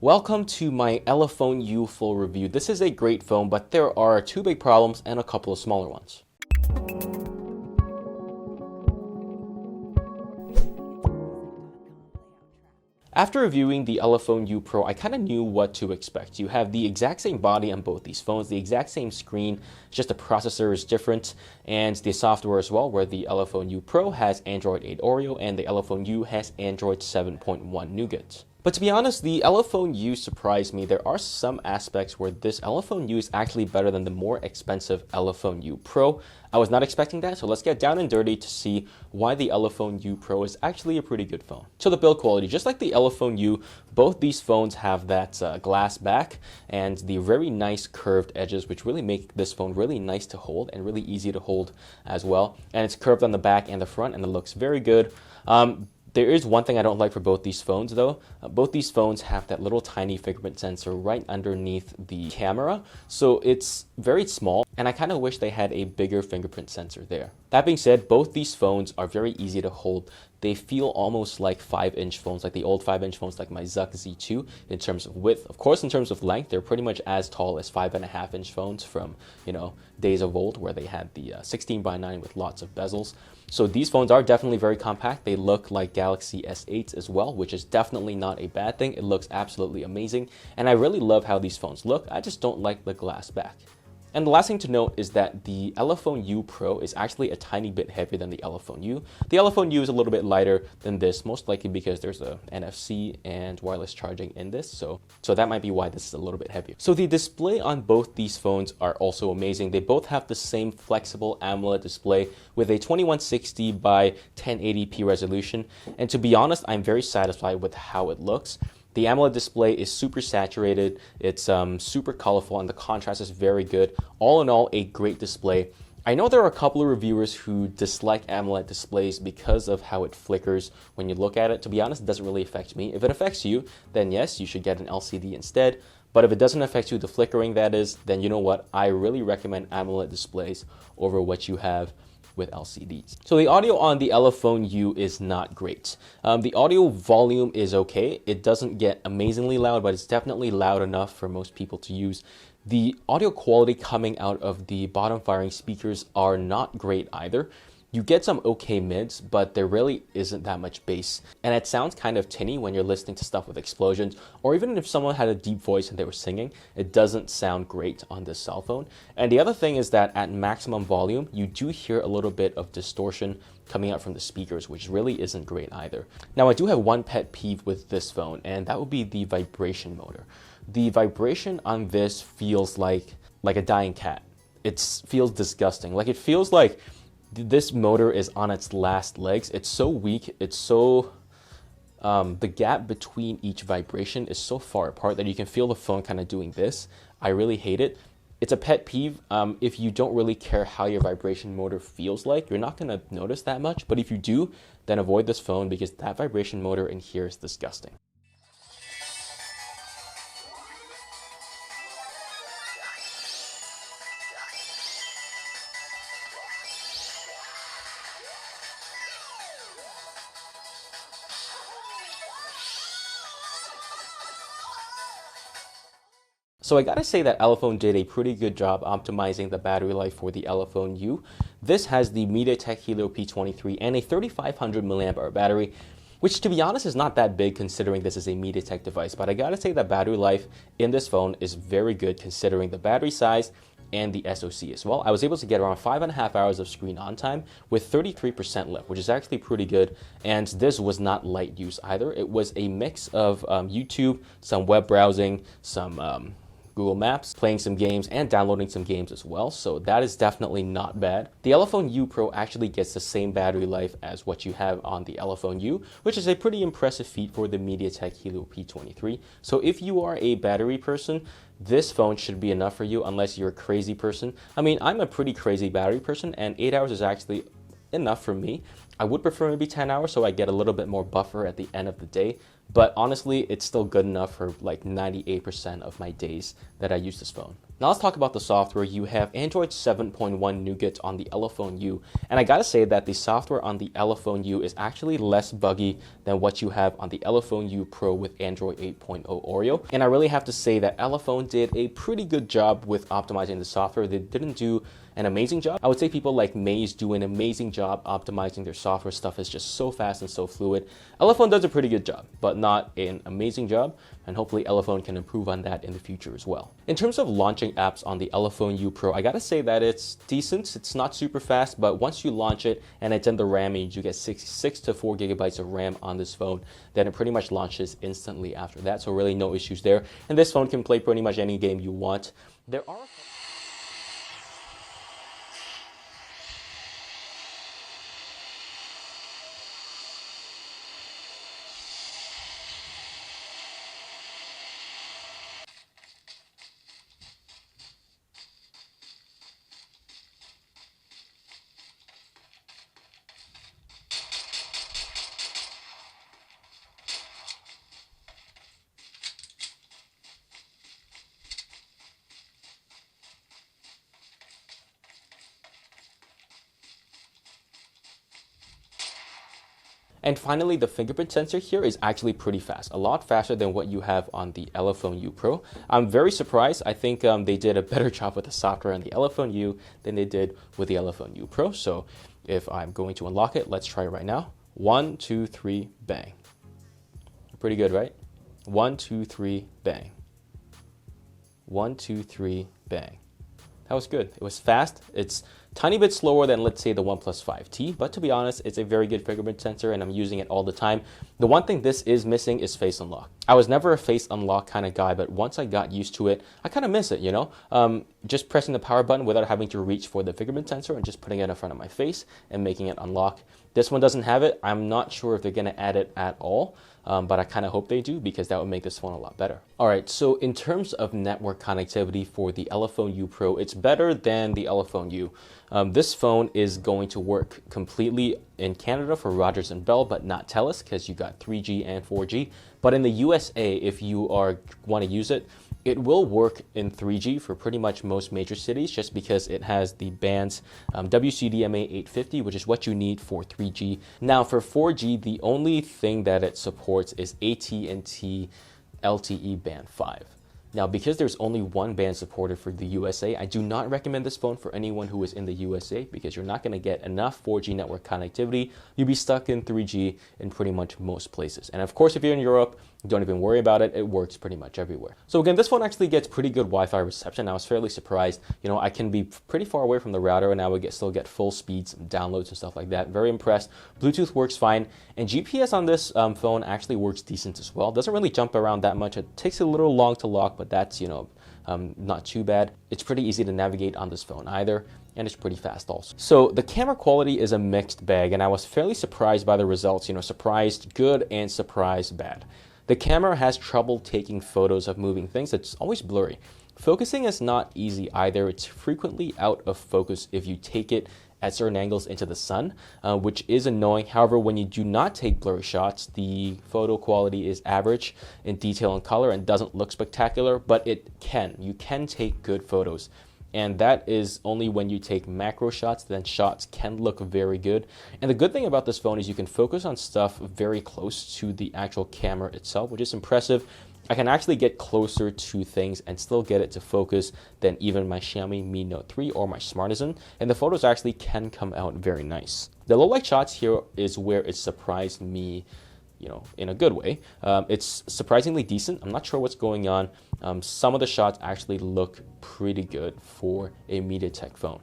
Welcome to my Elephone U full review. This is a great phone, but there are two big problems and a couple of smaller ones. After reviewing the Elephone U Pro, I kind of knew what to expect. You have the exact same body on both these phones, the exact same screen, just the processor is different, and the software as well, where the Elephone U Pro has Android 8 Oreo and the Elephone U has Android 7.1 Nougat. But to be honest, the Elephone U surprised me. There are some aspects where this Elephone U is actually better than the more expensive Elephone U Pro. I was not expecting that, so let's get down and dirty to see why the Elephone U Pro is actually a pretty good phone. So the build quality, just like the Elephone U, both these phones have that glass back and the very nice curved edges, which really make this phone really nice to hold and really easy to hold as well. And it's curved on the back and the front, and it looks very good. There is one thing I don't like for both these phones though. Both these phones have that little tiny fingerprint sensor right underneath the camera. So it's very small, and I kind of wish they had a bigger fingerprint sensor there. That being said, both these phones are very easy to hold. They feel almost like 5-inch phones, like the old 5-inch phones like my Zuck Z2 in terms of width. Of course, in terms of length, they're pretty much as tall as 5.5-inch phones from, days of old where they had the 16:9 with lots of bezels. So these phones are definitely very compact. They look like Galaxy S8s as well, which is definitely not a bad thing. It looks absolutely amazing, and I really love how these phones look. I just don't like the glass back. And the last thing to note is that the Elephone U Pro is actually a tiny bit heavier than the Elephone U. The Elephone U is a little bit lighter than this, most likely because there's a NFC and wireless charging in this, so that might be why this is a little bit heavier. So the display on both these phones are also amazing. They both have the same flexible AMOLED display with a 2160 by 1080p resolution, and to be honest, I'm very satisfied with how it looks. The AMOLED display is super saturated, it's super colorful, and the contrast is very good. All in all, a great display. I know there are a couple of reviewers who dislike AMOLED displays because of how it flickers when you look at it. To be honest, it doesn't really affect me. If it affects you, then yes, you should get an LCD instead. But if it doesn't affect you, the flickering that is, then you know what? I really recommend AMOLED displays over what you have with LCDs. So the audio on the Elephone U is not great. The audio volume is okay. It doesn't get amazingly loud, but it's definitely loud enough for most people to use. The audio quality coming out of the bottom firing speakers are not great either. You get some okay mids, but there really isn't that much bass. And it sounds kind of tinny when you're listening to stuff with explosions, or even if someone had a deep voice and they were singing, it doesn't sound great on this cell phone. And the other thing is that at maximum volume, you do hear a little bit of distortion coming out from the speakers, which really isn't great either. Now, I do have one pet peeve with this phone, and that would be the vibration motor. The vibration on this feels like a dying cat. It feels disgusting. Like, it feels like this motor is on its last legs. It's so weak. It's so the gap between each vibration is so far apart that you can feel the phone kind of doing this. I really hate it. It's a pet peeve. If you don't really care how your vibration motor feels like, you're not going to notice that much. But if you do, then avoid this phone because that vibration motor in here is disgusting. So I gotta say that Elephone did a pretty good job optimizing the battery life for the Elephone U. This has the Mediatek Helio P23 and a 3500 mAh battery, which to be honest is not that big considering this is a Mediatek device, but I gotta say that battery life in this phone is very good considering the battery size and the SoC as well. I was able to get around 5.5 hours of screen on time with 33% left, which is actually pretty good. And this was not light use either. It was a mix of YouTube, some web browsing, some Google Maps, playing some games, and downloading some games as well, so that is definitely not bad. The Elephone U Pro actually gets the same battery life as what you have on the Elephone U, which is a pretty impressive feat for the Mediatek Helio P23. So if you are a battery person, this phone should be enough for you unless you're a crazy person. I mean, I'm a pretty crazy battery person, and 8 hours is actually enough for me. I would prefer maybe 10 hours so I get a little bit more buffer at the end of the day, but honestly, it's still good enough for like 98% of my days that I use this phone. Now let's talk about the software. You have Android 7.1 Nougat on the Elephone U, and I gotta say that the software on the Elephone U is actually less buggy than what you have on the Elephone U Pro with Android 8.0 Oreo. And I really have to say that Elephone did a pretty good job with optimizing the software. They didn't do an amazing job. I would say people like Maze do an amazing job optimizing their software. Stuff is just so fast and so fluid. Elephone does a pretty good job, but not an amazing job, and hopefully Elephone can improve on that in the future as well. In terms of launching apps on the Elephone U Pro, I gotta say that it's decent. It's not super fast, but once you launch it and it's in the RAM range, you get 6 to 4 gigabytes of RAM on this phone, then it pretty much launches instantly after that, so really no issues there. And this phone can play pretty much any game you want. There are And finally, the fingerprint sensor here is actually pretty fast, a lot faster than what you have on the Elephone U Pro. I'm very surprised. I think they did a better job with the software on the Elephone U than they did with the Elephone U Pro. So if I'm going to unlock it, let's try it right now. 1, 2, 3, bang. Pretty good, right? 1, 2, 3, bang. 1, 2, 3, bang. That was good. It was fast. It's tiny bit slower than, let's say, the OnePlus 5T, but to be honest, it's a very good fingerprint sensor and I'm using it all the time. The one thing this is missing is face unlock. I was never a face unlock kind of guy, but once I got used to it, I kind of miss it, you know? Just pressing the power button without having to reach for the fingerprint sensor and just putting it in front of my face and making it unlock. This one doesn't have it. I'm not sure if they're going to add it at all, but I kind of hope they do because that would make this phone a lot better. All right, so in terms of network connectivity for the Elephone U Pro, it's better than the Elephone U. This phone is going to work completely in Canada for Rogers and Bell, but not Telus because you got 3G and 4G. But in the USA, if you want to use it, it will work in 3G for pretty much most major cities just because it has the bands WCDMA 850, which is what you need for 3G. Now for 4G, the only thing that it supports is AT&T LTE band 5. Now, because there's only one band supported for the USA, I do not recommend this phone for anyone who is in the USA because you're not going to get enough 4G network connectivity. You'll be stuck in 3G in pretty much most places. And of course, if you're in Europe, don't even worry about it. It works pretty much everywhere. So again, this phone actually gets pretty good Wi-Fi reception. I was fairly surprised. You know, I can be pretty far away from the router and I would still get full speeds, downloads and stuff like that. Very impressed. Bluetooth works fine. And GPS on this phone actually works decent as well. Doesn't really jump around that much. It takes a little long to lock, but that's, you know, not too bad. It's pretty easy to navigate on this phone either, and it's pretty fast also. So the camera quality is a mixed bag, and I was fairly surprised by the results, you know, surprised good and surprised bad. The camera has trouble taking photos of moving things. It's always blurry. Focusing is not easy either. It's frequently out of focus if you take it at certain angles into the sun, which is annoying. However, when you do not take blurry shots, the photo quality is average in detail and color and doesn't look spectacular, but you can take good photos. And that is only when you take macro shots, then shots can look very good. And the good thing about this phone is you can focus on stuff very close to the actual camera itself, which is impressive. I can actually get closer to things and still get it to focus than even my Xiaomi Mi Note 3 or my Smartisan, and the photos actually can come out very nice. The low light shots here is where it surprised me, you know, in a good way. It's surprisingly decent. I'm not sure what's going on. Some of the shots actually look pretty good for a Mediatek phone.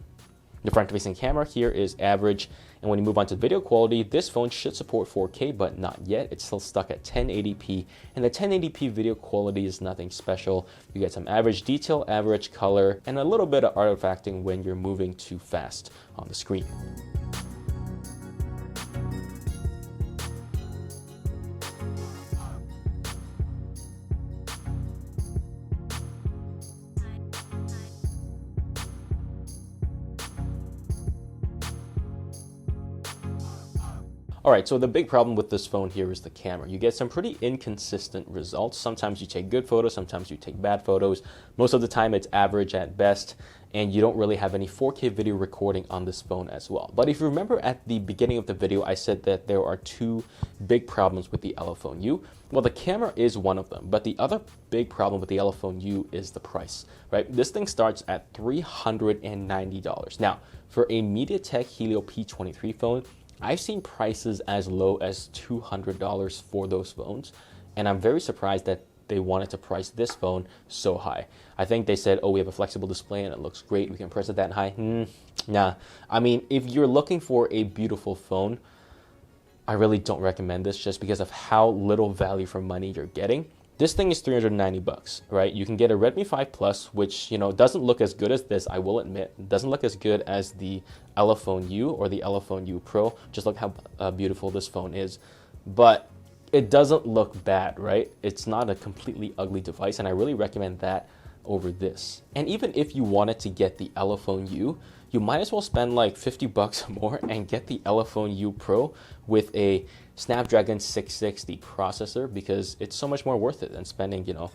The front-facing camera here is average, and when you move on to video quality, this phone should support 4K, but not yet. It's still stuck at 1080p, and the 1080p video quality is nothing special. You get some average detail, average color, and a little bit of artifacting when you're moving too fast on the screen. All right, so the big problem with this phone here is the camera. You get some pretty inconsistent results. Sometimes you take good photos, sometimes you take bad photos. Most of the time it's average at best, and you don't really have any 4K video recording on this phone as well. But if you remember at the beginning of the video, I said that there are two big problems with the Elephone U. Well, the camera is one of them, but the other big problem with the Elephone U is the price, right? This thing starts at $390. Now, for a Mediatek Helio P23 phone, I've seen prices as low as $200 for those phones, and I'm very surprised that they wanted to price this phone so high. I think they said, oh, we have a flexible display and it looks great, we can press it that high. Nah. I mean, if you're looking for a beautiful phone, I really don't recommend this just because of how little value for money you're getting. This thing is $390, right? You can get a Redmi 5 Plus, which, you know, doesn't look as good as this, I will admit. It doesn't look as good as the Elephone U or the Elephone U Pro. Just look how beautiful this phone is. But it doesn't look bad, right? It's not a completely ugly device, and I really recommend that over this. And even if you wanted to get the Elephone U, you might as well spend like $50 more and get the Elephone U Pro with a Snapdragon 660 processor, because it's so much more worth it than spending, you know,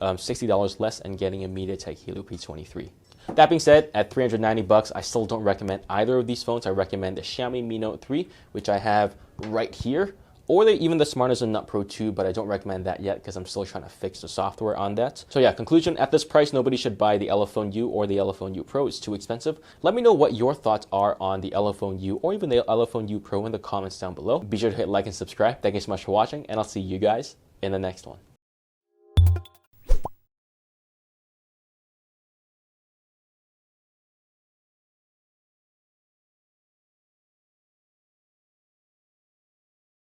$60 less and getting a Mediatek Helio P23. That being said, at $390, I still don't recommend either of these phones. I recommend the Xiaomi Mi Note 3, which I have right here, or even the Smartisan Nut Pro 2, but I don't recommend that yet because I'm still trying to fix the software on that. So yeah, conclusion, at this price, nobody should buy the Elephone U or the Elephone U Pro. It's too expensive. Let me know what your thoughts are on the Elephone U or even the Elephone U Pro in the comments down below. Be sure to hit like and subscribe. Thank you so much for watching, and I'll see you guys in the next one.